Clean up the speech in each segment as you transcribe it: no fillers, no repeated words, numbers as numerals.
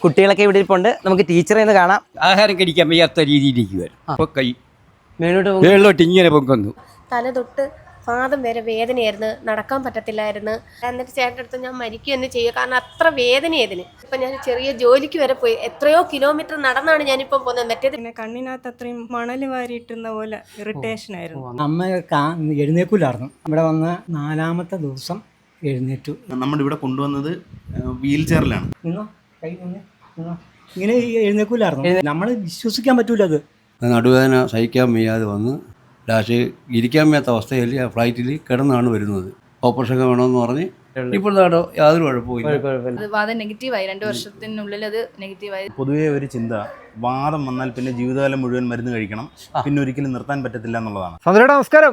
കുട്ടികളൊക്കെ ഇവിടെ ഇരിപ്പുണ്ട്. നമുക്ക് ടീച്ചറെ ഒന്ന് കാണാം. ആഹാരം കഴിക്കാൻ വയ്യാത്ത രീതിയിലേക്ക് വരും. അപ്പോൾ കൈ മേലോട്ട് മേളിലോട്ട് ഇങ്ങനെ പൊങ്ങുന്നു. തല തൊട്ട് പാദം വരെ വേദനയായിരുന്നു, നടക്കാൻ പറ്റത്തില്ലായിരുന്നു. എന്നിട്ട് ചേട്ടൻ്റെ അടുത്ത് ഞാൻ മരിക്കുകയെന്ന് ചെയ്യുക, കാരണം അത്ര വേദനയായിരുന്നു. ഇപ്പം ഞാൻ ചെറിയ ജോലിക്ക് വരെ പോയി, എത്രയോ കിലോമീറ്റർ നടന്നാണ് ഞാനിപ്പം പോകുന്നത്. മറ്റേത് പിന്നെ കണ്ണിനകത്ത് അത്രയും മണൽ വാരിയിട്ടുന്ന പോലെ ഇറിറ്റേഷൻ ആയിരുന്നു. അമ്മ എഴുന്നേക്കില്ലായിരുന്നു. ഇവിടെ വന്ന് 4-ാമത്തെ ദിവസം എഴുന്നേറ്റു. നമ്മുടെ ഇവിടെ കൊണ്ടുവന്നത് വീൽ ചെയറിലാണ്. ഇങ്ങനെ എഴുന്നേക്കില്ലായിരുന്നു. നമ്മൾ വിശ്വസിക്കാൻ പറ്റൂല. അത് നടുവേദന സഹിക്കാൻ വയ്യാതെ വന്ന് ലാസ്റ്റ് ഇരിക്കാൻ വയ്യാത്ത അവസ്ഥയിൽ ആ ഫ്ലൈറ്റിൽ കിടന്നാണ് വരുന്നത്. ഓപ്പറേഷൻ വേണമെന്ന് പറഞ്ഞ് ഇപ്പോൾ യാതൊരു കുഴപ്പമില്ല. വാദം നെഗറ്റീവായി, 2 വർഷത്തിനുള്ളിൽ അത് നെഗറ്റീവായി. പൊതുവേ ഒരു ചിന്ത, വാദം വന്നാൽ പിന്നെ ജീവിതകാലം മുഴുവൻ മരുന്ന് കഴിക്കണം, പിന്നെ ഒരിക്കലും നിർത്താൻ പറ്റത്തില്ല എന്നുള്ളതാണ്. നമസ്കാരം.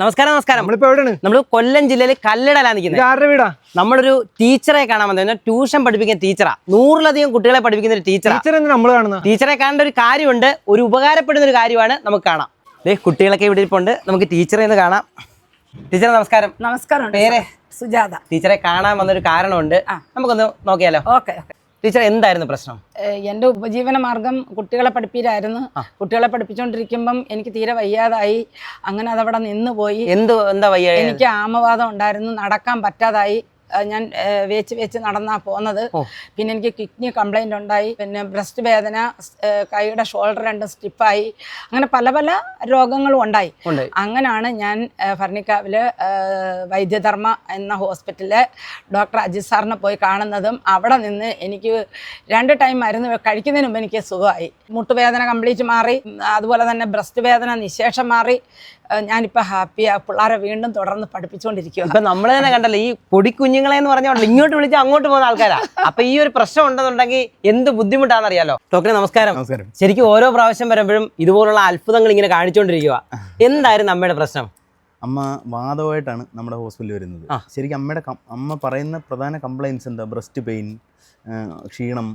നമ്മളിപ്പോ എവിടെയാണ്? നമ്മൾ കൊല്ലം ജില്ലയിൽ കല്ലടയിലാണ് നിൽക്കുന്നത്. ആരുടെ വീടാ? നമ്മളൊരു ടീച്ചറെ കാണാൻ വന്നത്. ട്യൂഷൻ പഠിപ്പിക്കുന്ന ടീച്ചറാ. 100-ലധികം കുട്ടികളെ പഠിപ്പിക്കുന്ന ഒരു ടീച്ചറെ കാണേണ്ട ഒരു കാര്യമുണ്ട്. ഒരു ഉപകാരപ്പെടുന്ന ഒരു കാര്യമാണ്. നമുക്ക് കാണാം. കുട്ടികളൊക്കെ ഇവിടെ ഇരിപ്പുണ്ട്. നമുക്ക് ടീച്ചറെ ഒന്ന് കാണാം. ടീച്ചറെ നമസ്കാരം. നമസ്കാരം. പേര്? സുജാത. ടീച്ചറെ കാണാൻ വന്നൊരു കാരണമുണ്ട്, നമുക്കൊന്ന് നോക്കിയാലോ? ഓക്കെ. ടീച്ചർ, എന്തായിരുന്നു പ്രശ്നം? എൻ്റെ ഉപജീവന മാർഗം കുട്ടികളെ പഠിപ്പിക്കായിരുന്നു. കുട്ടികളെ പഠിപ്പിച്ചുകൊണ്ടിരിക്കുമ്പം എനിക്ക് തീരെ വയ്യാതായി. അങ്ങനെ അതവിടെ നിന്ന് പോയി. എന്താ വയ്യ? എനിക്ക് ആമവാദം ഉണ്ടായിരുന്നു, നടക്കാൻ പറ്റാതായി. ഞാൻ വേച്ച് നടന്നാ പോകുന്നത്. പിന്നെ എനിക്ക് കിഡ്നി കംപ്ലൈൻ്റ് ഉണ്ടായി. പിന്നെ ബ്രസ്റ്റ് വേദന, കൈയുടെ ഷോൾഡർ 2 സ്റ്റിഫായി. അങ്ങനെ പല പല രോഗങ്ങളും ഉണ്ടായി. അങ്ങനെയാണ് ഞാൻ ഭരണിക്കാവിൽ വൈദ്യധർമ്മ എന്ന ഹോസ്പിറ്റലിൽ ഡോക്ടർ അജിത് സാറിനെ പോയി കാണുന്നതും അവിടെ നിന്ന് എനിക്ക് 2 ടൈം മരുന്ന് കഴിക്കുന്നതിന് മുമ്പ് എനിക്ക് സുഖമായി. മുട്ടുവേദന കംപ്ലീറ്റ് മാറി. അതുപോലെ തന്നെ ബ്രസ്റ്റ് വേദന നിശേഷം മാറി. ഞാനിപ്പോൾ ഹാപ്പിയാ. പിള്ളേരെ വീണ്ടും തുടർന്ന് പഠിപ്പിച്ചുകൊണ്ടിരിക്കുക. ഇപ്പം നമ്മൾ തന്നെ കണ്ടല്ലോ, ഈ പൊടിക്കുഞ്ഞുങ്ങളെ എന്ന് പറഞ്ഞോണ്ട് ഇങ്ങോട്ട് വിളിച്ച് അങ്ങോട്ട് പോകുന്ന ആൾക്കാരാ. അപ്പൊ ഈ ഒരു പ്രശ്നം ഉണ്ടെന്നുണ്ടെങ്കിൽ എന്ത് ബുദ്ധിമുട്ടാണെന്നറിയാലോ. ഡോക്ടറെ നമസ്കാരം. ശരിക്കും ഓരോ പ്രാവശ്യം വരുമ്പോഴും ഇതുപോലുള്ള അത്ഭുതങ്ങൾ ഇങ്ങനെ കാണിച്ചുകൊണ്ടിരിക്കുക. എന്തായിരുന്നു അമ്മയുടെ പ്രശ്നം? അമ്മ വാദമായിട്ടാണ് നമ്മുടെ ഹോസ്പിറ്റലിൽ വരുന്നത്. ശരിക്കും അമ്മ പറയുന്ന പ്രധാന കംപ്ലയിൻസ് എന്താ? ബ്രസ്റ്റ് പെയിൻ, ക്ഷീണം,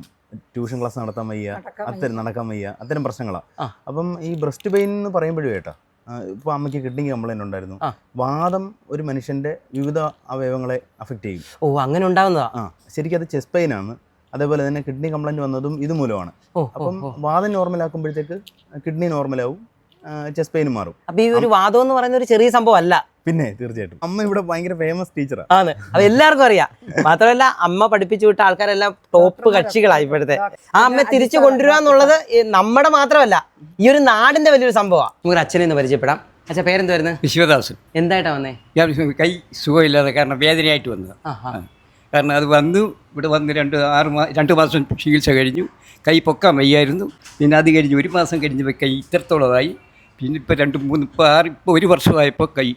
ട്യൂഷൻ ക്ലാസ് നടത്താൻ വയ്യ, നടക്കാൻ വയ്യ, അത്തരം പ്രശ്നങ്ങളാണ്. അപ്പം ഈ ബ്രസ്റ്റ് പെയിൻ എന്ന് പറയുമ്പോഴും കേട്ടോ, ഇപ്പോൾ അമ്മയ്ക്ക് കിഡ്നി കംപ്ലൈൻറ്റ് ഉണ്ടായിരുന്നു. വാദം ഒരു മനുഷ്യൻ്റെ വിവിധ അവയവങ്ങളെ അഫക്റ്റ് ചെയ്യും. അങ്ങനെ ഉണ്ടാവുന്നതാ? ശരിക്കും അത് ചെസ്റ്റ് പെയിൻ ആണ്. അതേപോലെ തന്നെ കിഡ്നി കംപ്ലൈൻറ്റ് വന്നതും ഇതുമൂലമാണ്. അപ്പം വാദം നോർമലാക്കുമ്പോഴത്തേക്ക് കിഡ്നി നോർമലാവും, ചെസ്റ്റ് പെയിനും മാറും. അപ്പൊ ഈ ഒരു വാദം എന്ന് പറയുന്ന ഒരു ചെറിയ സംഭവം അല്ല. പിന്നെ തീർച്ചയായിട്ടും അമ്മ ഇവിടെ ഭയങ്കര ഫേമസ് ടീച്ചറാണ്. ആണ്, അത് എല്ലാവർക്കും അറിയാം. മാത്രമല്ല അമ്മ പഠിപ്പിച്ചു വിട്ട ആൾക്കാരെല്ലാം ടോപ്പ് കക്ഷികളായി ഇപ്പോഴത്തെ. ആ അമ്മ തിരിച്ചു കൊണ്ടുവരിക എന്നുള്ളത് നമ്മുടെ മാത്രമല്ല, ഈ ഒരു നാടിന്റെ വലിയൊരു സംഭവമാണ്. നമുക്ക് അച്ഛനെ ഒന്ന് പരിചയപ്പെടാം. അച്ഛൻ പേരെന്ത് വരുന്നത്? വിശ്വദാസൻ. എന്തായിട്ടാ വന്നേ? ഞാൻ കൈ സുഖമില്ലാതെ കാരണം വേദനയായിട്ട് വന്നതാണ്. കാരണം അത് വന്നു, ഇവിടെ വന്ന് 2 മാസം ചികിത്സ കഴിഞ്ഞു. കൈ പൊക്കാൻ വയ്യായിരുന്നു. പിന്നെ അത് കഴിഞ്ഞ് 1 മാസം കഴിഞ്ഞപ്പോൾ കൈ ഇത്രത്തോളമായി. പിന്നെ ഇപ്പോൾ 1 വർഷമായപ്പോൾ കൈ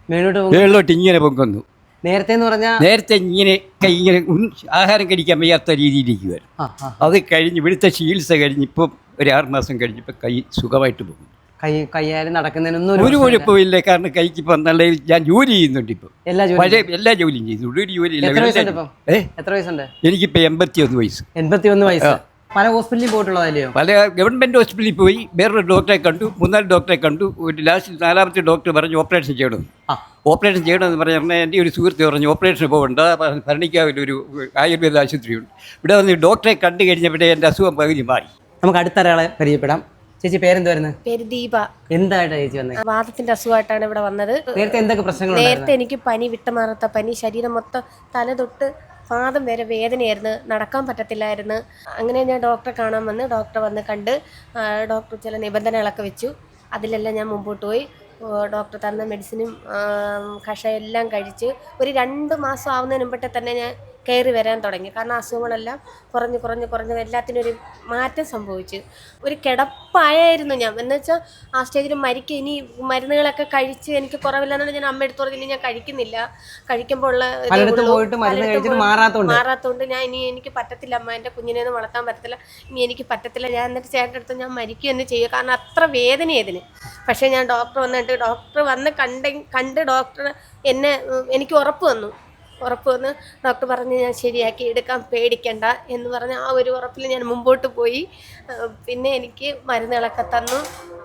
മേളിലോട്ട് ഇങ്ങനെ പൊങ്ങുന്നു. നേരത്തെ ഇങ്ങനെ കൈ ഇങ്ങനെ ആഹാരം കഴിക്കാൻ വയ്യാത്ത രീതിയിലേക്ക് വരും. അത് കഴിഞ്ഞ് ഇവിടുത്തെ ചികിത്സ കഴിഞ്ഞ് ഇപ്പം ഒരു 6 മാസം കഴിഞ്ഞപ്പോൾ കൈ സുഖമായിട്ട് പോകുന്നു. കൈയാലും നടക്കുന്നതിനൊന്നും ഒരു കുഴപ്പമില്ല. കാരണം കൈക്ക് ഇപ്പം നല്ല ഞാൻ ജോലി ചെയ്യുന്നുണ്ട്. ഇപ്പം എല്ലാ ജോലിയും ചെയ്യുന്നുണ്ട്. ഒരു ജോലിയില്ല. എത്ര വയസ്സുണ്ട്? എനിക്കിപ്പോൾ 81 വയസ്സ്. 81 വയസ്സ്. പല ഹോസ്പിറ്റലിൽ പോയിട്ടുള്ളതല്ലയോ? പല ഗവൺമെൻറ് ഹോസ്പിറ്റലിൽ പോയി വേറൊരു ഡോക്ടറെ കണ്ടു, 3-4 ഡോക്ടറെ കണ്ടു. ഒരു ലാസ്റ്റ് 4-ാമത്തെ ഡോക്ടർ പറഞ്ഞു ഓപ്പറേഷൻ ചെയ്യണമെന്ന്. ഓപ്പറേഷൻ ചെയ്യണമെന്ന് പറഞ്ഞാൽ എൻ്റെ ഒരു സുഹൃത്ത് പറഞ്ഞു ഓപ്പറേഷൻ പോകണ്ട, ഭരണിക്കാവിലൊരു ആയുർവേദ ആശുപത്രിയുണ്ട്. ഇവിടെ വന്ന് ഡോക്ടറെ കണ്ടു കഴിഞ്ഞപ്പോൾ എൻ്റെ അസുഖം പകുതി മാറി. നമുക്ക് അടുത്തൊരാളെ പരിചയപ്പെടാം. ചേച്ചി പേരെന്ത് വരുന്നത്? പേര് ദീപ. എന്തായിട്ടാ ചേച്ചി വന്നത്? വാദത്തിന്റെ അസുഖമായിട്ടാണ് ഇവിടെ വന്നത്. നേരത്തെ എന്തൊക്കെ പ്രശ്നങ്ങൾ? നേരത്തെ എനിക്ക് പനി, വിട്ടുമാറാത്ത പനി, ശരീരം മൊത്തം തല തൊട്ട് പാദം വരെ വേദനയായിരുന്നു, നടക്കാൻ പറ്റത്തില്ലായിരുന്നു. അങ്ങനെ ഞാൻ ഡോക്ടറെ കാണാൻ വന്ന്, ഡോക്ടറെ വന്ന് കണ്ട് ഡോക്ടർ ചില നിബന്ധനകളൊക്കെ വെച്ചു. അതിലെല്ലാം ഞാൻ മുമ്പോട്ട് പോയി. ഡോക്ടർ തന്ന മെഡിസിനും കഷായം എല്ലാം കഴിച്ച് ഒരു 2 മാസം ആവുന്നതിന് മുമ്പേ തന്നെ ഞാൻ കയറി വരാൻ തുടങ്ങി. കാരണം അസുഖങ്ങളെല്ലാം കുറഞ്ഞ് എല്ലാത്തിനും ഒരു മാറ്റം സംഭവിച്ചു. ഒരു കിടപ്പായിരുന്നു ഞാൻ. എന്നുവെച്ചാൽ ആ സ്റ്റേജിൽ മരിക്കുക. ഇനി മരുന്നുകളൊക്കെ കഴിച്ച് എനിക്ക് കുറവില്ലെന്നാണ് ഞാൻ അമ്മ എടുത്തു പറഞ്ഞ് ഇനി ഞാൻ കഴിക്കുന്നില്ല. കഴിക്കുമ്പോൾ ഉള്ള മാറാത്തോണ്ട് ഞാൻ ഇനി എനിക്ക് പറ്റത്തില്ല അമ്മ, എൻ്റെ കുഞ്ഞിനെയൊന്നും വളർത്താൻ പറ്റത്തില്ല, ഇനി എനിക്ക് പറ്റത്തില്ല. ഞാൻ എന്നിട്ട് ചേട്ടൻ്റെ അടുത്ത് ഞാൻ മരിക്കുകയെന്ന് ചെയ്യുക. കാരണം അത്ര വേദനയായിരുന്നു. പക്ഷേ ഞാൻ ഡോക്ടർ വന്നിട്ട് ഡോക്ടർ വന്ന് കണ്ട് ഡോക്ടർ എനിക്ക് ഉറപ്പ് തന്നു, ഉറപ്പ് വന്ന് ഡോക്ടർ പറഞ്ഞ് ഞാൻ ശരിയാക്കി എടുക്കാൻ പേടിക്കണ്ട എന്ന് പറഞ്ഞ് ആ ഒരു ഉറപ്പിൽ ഞാൻ മുമ്പോട്ട് പോയി. പിന്നെ എനിക്ക് മരുന്നുകളൊക്കെ തന്നു,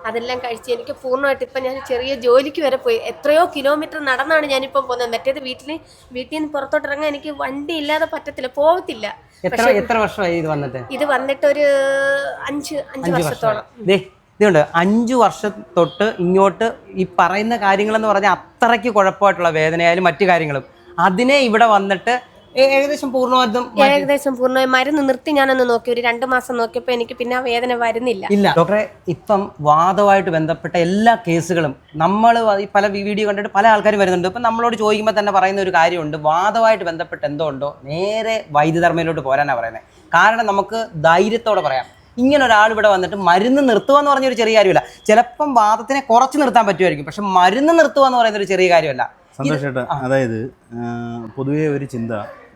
അതെല്ലാം കഴിച്ച് എനിക്ക് പൂർണ്ണമായിട്ട് ഇപ്പം ഞാൻ ചെറിയ ജോലിക്ക് വരെ പോയി. എത്രയോ കിലോമീറ്റർ നടന്നാണ് ഞാനിപ്പം പോകുന്നത്. മറ്റേത് വീട്ടിൽ നിന്ന് പുറത്തോട്ടിറങ്ങാൻ എനിക്ക് വണ്ടി ഇല്ലാതെ പറ്റത്തില്ല, പോകത്തില്ല. എത്ര വർഷമായി ഇത് വന്നിട്ട്? ഇത് വന്നിട്ട് ഒരു അഞ്ച് വർഷത്തോളം. ഇതുണ്ട് 5 വർഷം തൊട്ട് ഇങ്ങോട്ട് ഈ പറയുന്ന കാര്യങ്ങളെന്ന് പറഞ്ഞാൽ അത്രയ്ക്ക് കുഴപ്പമായിട്ടുള്ള വേദനയായാലും മറ്റു കാര്യങ്ങളും അതിനെ ഇവിടെ വന്നിട്ട് ഏകദേശം പൂർണ്ണമായി മരുന്ന് നിർത്തി ഞാനൊന്ന് നോക്കി. ഒരു 2 മാസം നോക്കിയപ്പോൾ എനിക്ക് പിന്നെ ആ വേദന വരുന്നില്ല. ഇല്ല ഡോക്ടറെ, ഇപ്പം വാദമായിട്ട് ബന്ധപ്പെട്ട എല്ലാ കേസുകളും നമ്മൾ പല വീഡിയോ കണ്ടിട്ട് പല ആൾക്കാരും വരുന്നുണ്ട്. ഇപ്പം നമ്മളോട് ചോദിക്കുമ്പോൾ തന്നെ പറയുന്ന ഒരു കാര്യമുണ്ട്, വാദമായിട്ട് ബന്ധപ്പെട്ട് എന്തോ ഉണ്ടോ നേരെ വൈദ്യധർമ്മയിലോട്ട് പോരാനാണ് പറയുന്നത്. കാരണം നമുക്ക് ധൈര്യത്തോടെ പറയാം, ഇങ്ങനെ ഒരാൾ ഇവിടെ വന്നിട്ട് മരുന്ന് നിർത്തുക എന്ന് പറഞ്ഞൊരു ചെറിയ കാര്യമല്ല. ചിലപ്പം വാദത്തിനെ കുറച്ച് നിർത്താൻ പറ്റുമായിരിക്കും, പക്ഷെ മരുന്ന് നിർത്തുക എന്ന് പറയുന്ന ഒരു ചെറിയ കാര്യമല്ല. സന്തോഷേട്ടാ, അതായത് പൊതുവേ ഒരു ചിന്ത,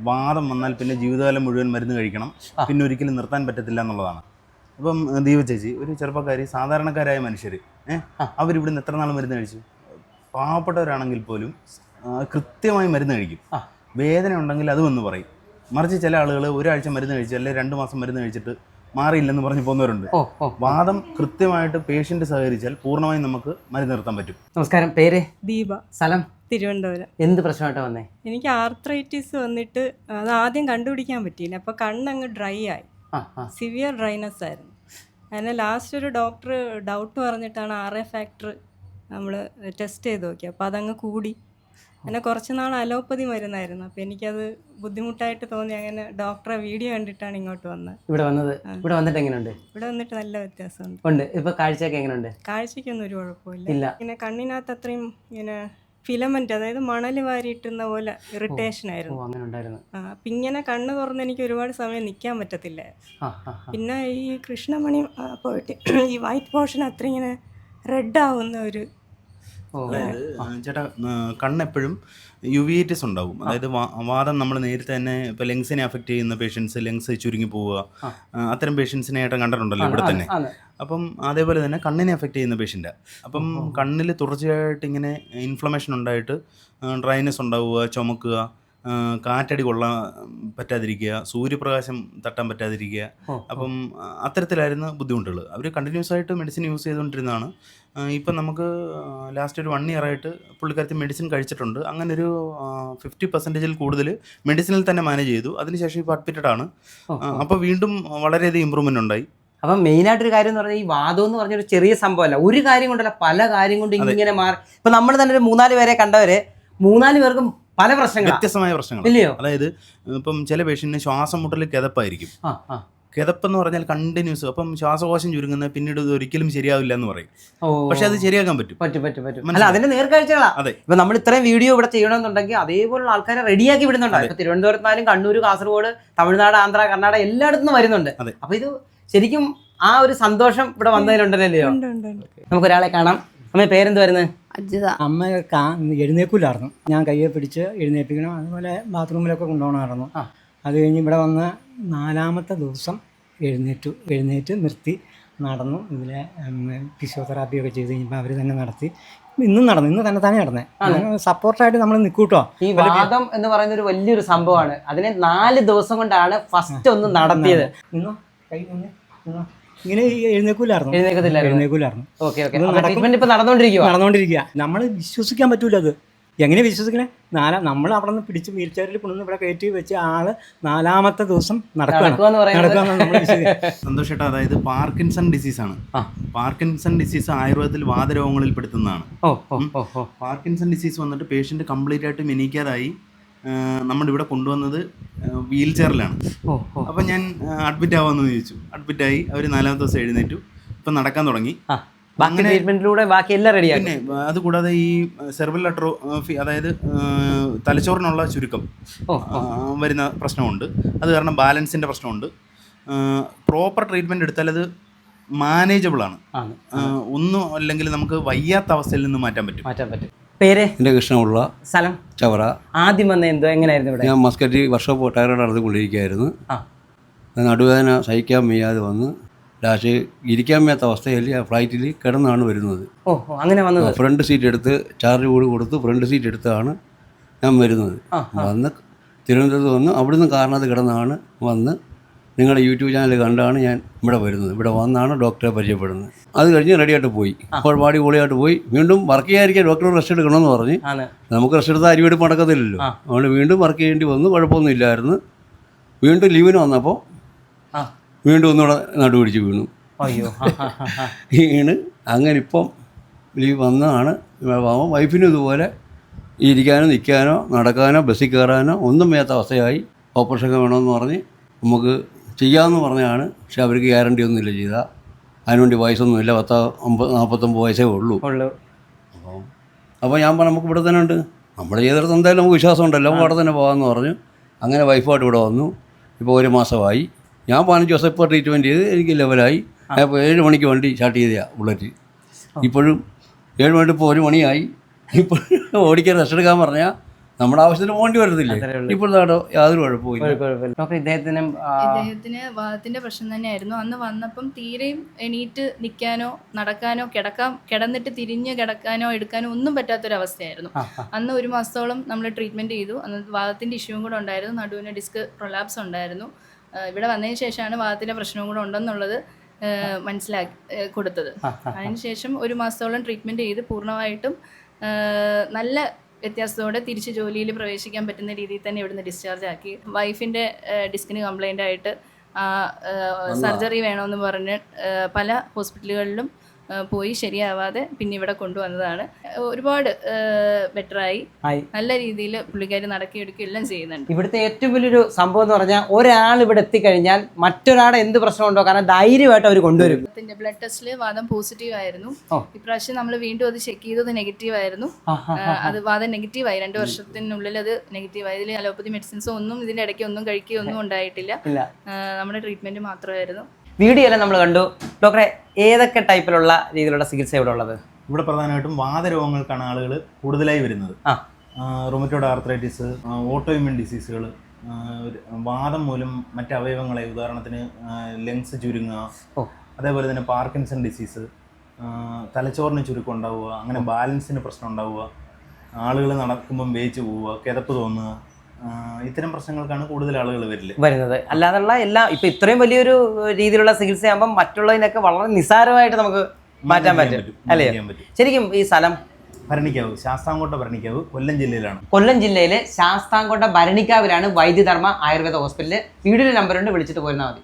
വാദം വന്നാൽ പിന്നെ ജീവിതകാലം മുഴുവൻ മരുന്ന് കഴിക്കണം, പിന്നെ ഒരിക്കലും നിർത്താൻ പറ്റത്തില്ല എന്നുള്ളതാണ്. അപ്പം ദീപ ചേച്ചി ഒരു ചെറുപ്പക്കാരി, സാധാരണക്കാരായ മനുഷ്യർ അവരിവിടുന്ന് എത്ര നാൾ മരുന്ന് കഴിച്ചു? പാവപ്പെട്ടവരാണെങ്കിൽ പോലും കൃത്യമായി മരുന്ന് കഴിക്കും. വേദന ഉണ്ടെങ്കിൽ അത് വന്ന് പറയും. മറിച്ച് ചില ആളുകൾ ഒരാഴ്ച മരുന്ന് കഴിച്ച് അല്ലെങ്കിൽ 2 മാസം മരുന്ന് കഴിച്ചിട്ട് മാറിയില്ലെന്ന് പറഞ്ഞ് പോകുന്നവരുണ്ട്. വാദം കൃത്യമായിട്ട് പേഷ്യന്റ് സഹകരിച്ചാൽ പൂർണ്ണമായും നമുക്ക് മരുന്ന് നിർത്താൻ പറ്റും. നമസ്കാരം, പേര്? ദീപ, സ്ഥലം? തിരുവനന്തപുരം. എന്ത് പ്രശ്നമായിട്ടാ വന്നേ? എനിക്ക് ആർത്രൈറ്റിസ് വന്നിട്ട് അത് ആദ്യം കണ്ടുപിടിക്കാൻ പറ്റിയില്ല. അപ്പോൾ കണ്ണങ്ങ് ഡ്രൈ ആയി, സിവിയർ ഡ്രൈനെസ് ആയിരുന്നു. അങ്ങനെ ലാസ്റ്റ് ഒരു ഡോക്ടർ ഡൗട്ട് പറഞ്ഞിട്ടാണ് RA ഫാക്ടർ നമ്മൾ ടെസ്റ്റ് ചെയ്ത് നോക്കി. അപ്പോൾ അതങ്ങ് കൂടി. അങ്ങനെ കുറച്ച് നാൾ അലോപ്പതി മരുന്നായിരുന്നു. അപ്പോൾ എനിക്കത് ബുദ്ധിമുട്ടായിട്ട് തോന്നി. അങ്ങനെ ഡോക്ടറെ വീഡിയോ കണ്ടിട്ടാണ് ഇങ്ങോട്ട് വന്നത്. ഇവിടെ വന്നിട്ട് എങ്ങനെയുണ്ട്? ഇവിടെ വന്നിട്ട് നല്ല വ്യത്യാസമുണ്ട്. ഉണ്ട്. ഇപ്പോൾ കാഴ്ചയൊക്കെ എങ്ങനെയുണ്ട്? കാഴ്ചയ്ക്കൊന്നും ഒരു കുഴപ്പമില്ല. ഇങ്ങനെ കണ്ണിനകത്ത് അത്രയും ഇങ്ങനെ ഫിലമെന്റ്, അതായത് മണൽ വാരിയിട്ടുന്ന പോലെ ഇറിറ്റേഷൻ ആയിരുന്നു. അപ്പം ഇങ്ങനെ കണ്ണ് തുറന്ന് എനിക്ക് ഒരുപാട് സമയം നിൽക്കാൻ പറ്റത്തില്ല. പിന്നെ ഈ കൃഷ്ണമണി പോയിട്ട് ഈ വൈറ്റ് പോർഷൻ അത്ര ഇങ്ങനെ റെഡ് ആവുന്ന ഒരു, അതായത് ചേട്ടാ കണ്ണെപ്പോഴും യുവിയേറ്റസ് ഉണ്ടാവും. അതായത് വാദം നമ്മൾ നേരത്തെ തന്നെ ഇപ്പോൾ ലങ്സിനെ അഫക്റ്റ് ചെയ്യുന്ന പേഷ്യൻസ്, ലങ്സ് ചുരുങ്ങി പോവുക, അത്തരം പേഷ്യൻസിനെ ഏട്ടൻ കണ്ടിട്ടുണ്ടല്ലോ ഇവിടെ തന്നെ. അപ്പം അതേപോലെ തന്നെ കണ്ണിനെ അഫക്റ്റ് ചെയ്യുന്ന പേഷ്യൻ്റാണ്. അപ്പം കണ്ണിൽ തുടർച്ചയായിട്ട് ഇങ്ങനെ ഇൻഫ്ലമേഷൻ ഉണ്ടായിട്ട് ഡ്രൈനെസ് ഉണ്ടാവുക, ചുമക്കുക, കാറ്റടി കൊള്ളാൻ പറ്റാതിരിക്കുക, സൂര്യപ്രകാശം തട്ടാൻ പറ്റാതിരിക്കുക. അപ്പം അത്തരത്തിലായിരുന്നു ബുദ്ധിമുട്ടുകൾ. അവർ കണ്ടിന്യൂസ് ആയിട്ട് മെഡിസിൻ യൂസ് ചെയ്തുകൊണ്ടിരുന്നതാണ്. ഇപ്പം നമുക്ക് ലാസ്റ്റ് ഒരു 1 ഇയറായിട്ട് പുള്ളിക്കാരത്തി മെഡിസിൻ കഴിച്ചിട്ടുണ്ട്. അങ്ങനെ ഒരു 50% കൂടുതൽ മെഡിസിനിൽ തന്നെ മാനേജ് ചെയ്തു. അതിനുശേഷം ഇപ്പോൾ അഡ്മിറ്റഡ് ആണ്. അപ്പോൾ വീണ്ടും വളരെയധികം ഇമ്പ്രൂവ്മെൻ്റ് ഉണ്ടായി. അപ്പം മെയിനായിട്ടൊരു കാര്യം എന്ന് പറഞ്ഞാൽ ഈ വാദം എന്ന് പറഞ്ഞൊരു ചെറിയ സംഭവമല്ല, ഒരു കാര്യം കൊണ്ടല്ല, പല കാര്യം കൊണ്ട് ഇങ്ങനെ മാറി. ഇപ്പം നമ്മൾ തന്നെ ഒരു 3-4 പേരെ കണ്ടവരെ 3-4 പേർക്കും പല പ്രശ്നങ്ങൾ, വ്യത്യസ്തമായ പ്രശ്നങ്ങൾ. അതായത് ഇപ്പം ചില പേഷ്യന്റിന് ശ്വാസം മുട്ടൽ കിതപ്പായിരിക്കും. കിതപ്പെന്ന് പറഞ്ഞാൽ കണ്ടിന്യൂസ്. അപ്പം ശ്വാസകോശം ചുരുങ്ങുന്നത് പിന്നീട് ഇത് ഒരിക്കലും ശരിയാവില്ല എന്ന് പറയും. പക്ഷെ അത് ശരിയാക്കാൻ പറ്റും. അല്ല, അതിന്റെ നേർക്കാഴ്ചകളാ. അതെ, ഇപ്പൊ നമ്മൾ ഇത്രയും വീഡിയോ ഇവിടെ ചെയ്യണമെന്നുണ്ടെങ്കിൽ അതേപോലുള്ള ആൾക്കാരെ റെഡിയാക്കി വിടുന്നുണ്ട്. ഇപ്പൊ തിരുവനന്തപുരത്തായാലും കണ്ണൂർ, കാസർഗോഡ്, തമിഴ്നാട്, ആന്ധ്ര, കർണാടക എല്ലായിടത്തും വരുന്നുണ്ട്. അപ്പൊ ഇത് ശരിക്കും ആ ഒരു സന്തോഷം ഇവിടെ വന്നതിലുണ്ടല്ലോ. നമുക്കൊരാളെ കാണാം. അമ്മ പേരെന്ത് വരുന്നത്? അജിത. അമ്മ എഴുന്നേക്കില്ലായിരുന്നു. ഞാൻ കയ്യെ പിടിച്ച് എഴുന്നേൽപ്പിക്കണം, അതുപോലെ ബാത്റൂമിലൊക്കെ കൊണ്ടുപോകണമായിരുന്നു. അത് കഴിഞ്ഞ് ഇവിടെ വന്ന് 4-ാമത്തെ ദിവസം എഴുന്നേറ്റ് നിർത്തി നടന്നു. ഇതിലെ ഫിസിയോതെറാപ്പിയൊക്കെ ചെയ്ത് കഴിഞ്ഞപ്പോൾ അവർ തന്നെ നടത്തി. ഇന്ന് തന്നെ നടന്നേ. സപ്പോർട്ടായിട്ട് നമ്മൾ നിൽക്കൂട്ടോ. ഈ വാദം എന്ന് പറയുന്ന ഒരു വലിയൊരു സംഭവമാണ്. അതിനെ 4 ദിവസം കൊണ്ടാണ് ഫസ്റ്റ് ഒന്ന് നടത്തിയത്. ഇങ്ങനെ എഴുന്നേക്കൂലായിരുന്നു. നടന്നുകൊണ്ടിരിക്കുക. നമ്മൾ വിശ്വസിക്കാൻ പറ്റൂല. അത് എങ്ങനെ വിശ്വസിക്കണേ? നമ്മൾ അവിടെ നിന്ന് പിടിച്ച് വീൽ ചെയറിൽ കൊണ്ടുവന്ന് ഇവിടെ കയറ്റി വെച്ച ആള് 4-ാമത്തെ ദിവസം നടക്കുകയാണ്. സന്തോഷേട്ടാ, അതായത് പാർക്കിൻസൺ ഡിസീസാണ്. പാർക്കിൻസൺ ഡിസീസ് ആയുർവേദത്തിൽ വാതരോഗങ്ങളിൽ പെടുത്തുന്നതാണ്. പാർക്കിൻസൺ ഡിസീസ് വന്നിട്ട് പേഷ്യന്റ് കംപ്ലീറ്റ് ആയിട്ട് എണീക്കാതായി നമ്മുടെ ഇവിടെ കൊണ്ടുവന്നത് വീൽ ചെയറിലാണ്. അപ്പം ഞാൻ അഡ്മിറ്റ് ആവാമെന്ന് ചോദിച്ചു. അഡ്മിറ്റായി. അവർ 4-ാമത്തെ ദിവസം എഴുന്നേറ്റു. ഇപ്പം നടക്കാൻ തുടങ്ങി. പിന്നെ അതുകൂടാതെ ഈ സെർവൽ അട്രോഫി, അതായത് തലച്ചോറിനുള്ള ചുരുക്കം വരുന്ന പ്രശ്നമുണ്ട്. അത് കാരണം ബാലൻസിൻ്റെ പ്രശ്നമുണ്ട്. പ്രോപ്പർ ട്രീറ്റ്മെൻറ്റ് എടുത്താൽ അത് മാനേജബിളാണ്. ഒന്നും അല്ലെങ്കിൽ നമുക്ക് വയ്യാത്ത അവസ്ഥയിൽ നിന്ന് മാറ്റാൻ പറ്റും. പേര്? എൻ്റെ കൃഷ്ണമുള്ള. സ്ഥലം? ചവറ. ആദ്യം വന്ന എന്തോ എങ്ങനെയായിരുന്നു ഇവിടെ? ഞാൻ മസ്കറ്റ് വർക്ക്ഷോപ്പ് ടയറോട് നടന്നുകൊണ്ടിരിക്കുകയായിരുന്നു. നടുവേദന സഹിക്കാൻ വയ്യാതെ വന്ന് ലാസ്റ്റ് ഇരിക്കാൻ വയ്യാത്ത അവസ്ഥയിൽ ഫ്ലൈറ്റിൽ കിടന്നാണ് വരുന്നത്. അങ്ങനെ വന്നത്? ഫ്രണ്ട് സീറ്റ് എടുത്ത് ചാർജ് കൂടി കൊടുത്ത് ഫ്രണ്ട് സീറ്റ് എടുത്താണ് ഞാൻ വരുന്നത്. വന്ന് തിരുവനന്തപുരത്ത് വന്ന് അവിടുന്ന് കാരണത്ത് കിടന്നാണ് വന്ന് നിങ്ങളുടെ യൂട്യൂബ് ചാനൽ കണ്ടാണ് ഞാൻ ഇവിടെ വരുന്നത്. ഇവിടെ വന്നാണ് ഡോക്ടറെ പരിചയപ്പെടുന്നത്. അത് കഴിഞ്ഞ് റെഡിയായിട്ട് പോയി. അപ്പോൾ പാടി പൊളിയായിട്ട് പോയി. വീണ്ടും വർക്ക് ചെയ്യാതിരിക്കാൻ ഡോക്ടർ റെസ്റ്റ് എടുക്കണമെന്ന് പറഞ്ഞ് നമുക്ക് റെസ്റ്റ് എടുത്താൽ അരിവെടുപ്പ് നടക്കത്തില്ലല്ലോ. അതുകൊണ്ട് വീണ്ടും വർക്ക് ചെയ്യേണ്ടി വന്നു. കുഴപ്പമൊന്നും ഇല്ലായിരുന്നു. വീണ്ടും ലീവിന് വന്നപ്പോൾ വീണ്ടും ഒന്നുകൂടെ നടുപിടിച്ച് വീണു. വീണ് അങ്ങനെ ഇപ്പം ലീവ് വന്നതാണ്. വൈഫിനും ഇതുപോലെ ഇരിക്കാനോ നിൽക്കാനോ നടക്കാനോ ബസ്സിൽ കയറാനോ ഒന്നും വയ്യാത്ത അവസ്ഥയായി. ഓപ്പറേഷനൊക്കെ വേണമെന്ന് പറഞ്ഞ് നമുക്ക് ചെയ്യാമെന്ന് പറഞ്ഞാണ്. പക്ഷെ അവർക്ക് ഗ്യാരണ്ടി ഒന്നുമില്ല ചെയ്താൽ. അതിനുവേണ്ടി വയസ്സൊന്നുമില്ല. 49 വയസ്സേ ഉള്ളൂ. അപ്പോൾ ഞാൻ പറഞ്ഞു നമുക്ക് ഇവിടെ തന്നെ ഉണ്ട്, നമ്മൾ ചെയ്തെടുത്ത് എന്തായാലും നമുക്ക് വിശ്വാസം ഉണ്ടല്ലോ, നമുക്ക് അവിടെ തന്നെ പോകാമെന്ന് പറഞ്ഞു. അങ്ങനെ വൈഫായിട്ട് ഇവിടെ വന്നു. ഇപ്പോൾ 1 മാസമായി. ഞാൻ 15 ദിവസം ഇപ്പോൾ ട്രീറ്റ്മെൻറ്റ് ചെയ്ത് എനിക്ക് ലെവലായി. അപ്പോൾ 7 മണിക്ക് വണ്ടി സ്റ്റാർട്ട് ചെയ്തതാണ് ബുള്ളറ്റ്. ഇപ്പോഴും 7 മണി ഇപ്പോൾ 1 മണിയായി. ഇപ്പോൾ ഓടിക്കാൻ റെസ്റ്റ് എടുക്കാൻ പറഞ്ഞാൽ നമ്മുടെ ആവശ്യത്തിന് പോകേണ്ടി വരത്തില്ലേ. ഇപ്പോഴത്തെ യാതൊരു കുഴപ്പമില്ല. ഇദ്ദേഹത്തിന് വാദത്തിന്റെ പ്രശ്നം തന്നെയായിരുന്നു. അന്ന് വന്നപ്പം തീരെയും എണീറ്റ് നിൽക്കാനോ നടക്കാനോ കിടന്നിട്ട് തിരിഞ്ഞ് കിടക്കാനോ എടുക്കാനോ ഒന്നും പറ്റാത്തൊരവസ്ഥയായിരുന്നു. അന്ന് 1 മാസത്തോളം നമ്മൾ ട്രീറ്റ്മെന്റ് ചെയ്തു. അന്ന് വാദത്തിന്റെ ഇഷ്യൂവും കൂടെ ഉണ്ടായിരുന്നു. നടുവിന് ഡിസ്ക് പ്രൊലാപ്സ് ഉണ്ടായിരുന്നു. ഇവിടെ വന്നതിന് ശേഷമാണ് വാദത്തിന്റെ പ്രശ്നവും കൂടെ ഉണ്ടെന്നുള്ളത് മനസ്സിലാക്കി കൊടുത്തത്. അതിനുശേഷം 1 മാസത്തോളം ട്രീറ്റ്മെന്റ് ചെയ്ത് പൂർണ്ണമായിട്ടും നല്ല വ്യത്യാസത്തോടെ തിരിച്ച് ജോലിയിൽ പ്രവേശിക്കാൻ പറ്റുന്ന രീതിയിൽ തന്നെ ഇവിടുന്ന് ഡിസ്ചാർജ് ആക്കി. വൈഫിൻ്റെ ഡിസ്കിന് കംപ്ലൈൻ്റ് ആയിട്ട് സർജറി വേണമെന്ന് പറഞ്ഞ് പല ഹോസ്പിറ്റലുകളിലും പോയി ശരിയാവാതെ പിന്നെ ഇവിടെ കൊണ്ടുവന്നതാണ്. ഒരുപാട് ബെറ്ററായി. നല്ല രീതിയിൽ പുള്ളിക്കാരി നടക്കിയെടുക്കുക എല്ലാം ചെയ്യുന്നുണ്ട്. ഇവിടുത്തെ ഏറ്റവും വലിയൊരു സംഭവം എന്ന് പറഞ്ഞാൽ ഒരാൾ ഇവിടെ എത്തിക്കഴിഞ്ഞാൽ മറ്റൊരാളെ എന്ത് പ്രശ്നമുണ്ടോ കാരണം ധൈര്യമായിട്ട് അവർ കൊണ്ടുവരും. ബ്ലഡ് ടെസ്റ്റിൽ വാദം പോസിറ്റീവ് ആയിരുന്നു. ഇപ്രാവശ്യം നമ്മൾ വീണ്ടും അത് ചെക്ക് ചെയ്തത് നെഗറ്റീവ് ആയിരുന്നു. അത് വാദം നെഗറ്റീവായി. 2 വർഷത്തിനുള്ളിൽ അത് നെഗറ്റീവായി. ഇതിൽ അലോപ്പതി മെഡിസിൻസോ ഒന്നും ഇതിന്റെ ഇടയ്ക്ക് ഒന്നും കഴിക്കുകയൊന്നും ഉണ്ടായിട്ടില്ല. നമ്മുടെ ട്രീറ്റ്മെന്റ് മാത്രമായിരുന്നു. വീഡിയോ എല്ലാം നമ്മൾ കണ്ടു. ഡോക്ടറെ, ഏതൊക്കെ ടൈപ്പിലുള്ള രീതിയിലുള്ള ചികിത്സ ഇവിടെ ഉള്ളത്? ഇവിടെ പ്രധാനമായിട്ടും വാതരോഗങ്ങൾക്കാണ് ആളുകൾ കൂടുതലായി വരുന്നത്. റൊമറ്റോയ്ഡ് ആർത്രൈറ്റിസ്, ഓട്ടോഇമ്യൂൺ ഡിസീസുകൾ, വാദം മൂലം മറ്റ് അവയവങ്ങളെ, ഉദാഹരണത്തിന് ലങ്സ് ചുരുങ്ങുക, അതേപോലെ തന്നെ പാർക്കിൻസൺ ഡിസീസ്, തലച്ചോറിന് ചുരുക്കം ഉണ്ടാവുക, അങ്ങനെ ബാലൻസിന് പ്രശ്നം ഉണ്ടാവുക, ആളുകൾ നടക്കുമ്പം വേച്ച് പോവുക, കിതപ്പ് തോന്നുക, ഇത്തരം പ്രശ്നങ്ങൾക്കാണ് കൂടുതൽ ആളുകൾ വരുന്നത്. അല്ലാതുള്ള എല്ലാം ഇപ്പൊ ഇത്രയും വലിയൊരു രീതിയിലുള്ള ചികിത്സയാകുമ്പോൾ മറ്റുള്ളതിനൊക്കെ വളരെ നിസ്സാരമായിട്ട് നമുക്ക് മാറ്റാൻ പറ്റും അല്ലേ? ശരിക്കും ഈ സ്ഥലം ഭരണിക്കാവ്, ശാസ്താംകോട്ട ഭരണിക്കാവ്, കൊല്ലം ജില്ലയിലാണ്. കൊല്ലം ജില്ലയിലെ ശാസ്താംകോട്ട ഭരണിക്കാവിലാണ് വൈദ്യധർമ്മ ആയുർവേദ ഹോസ്പിറ്റല്. വീഡിയോ നമ്പറുണ്ട്, വിളിച്ചിട്ട് പോരുന്നാൽ മതി.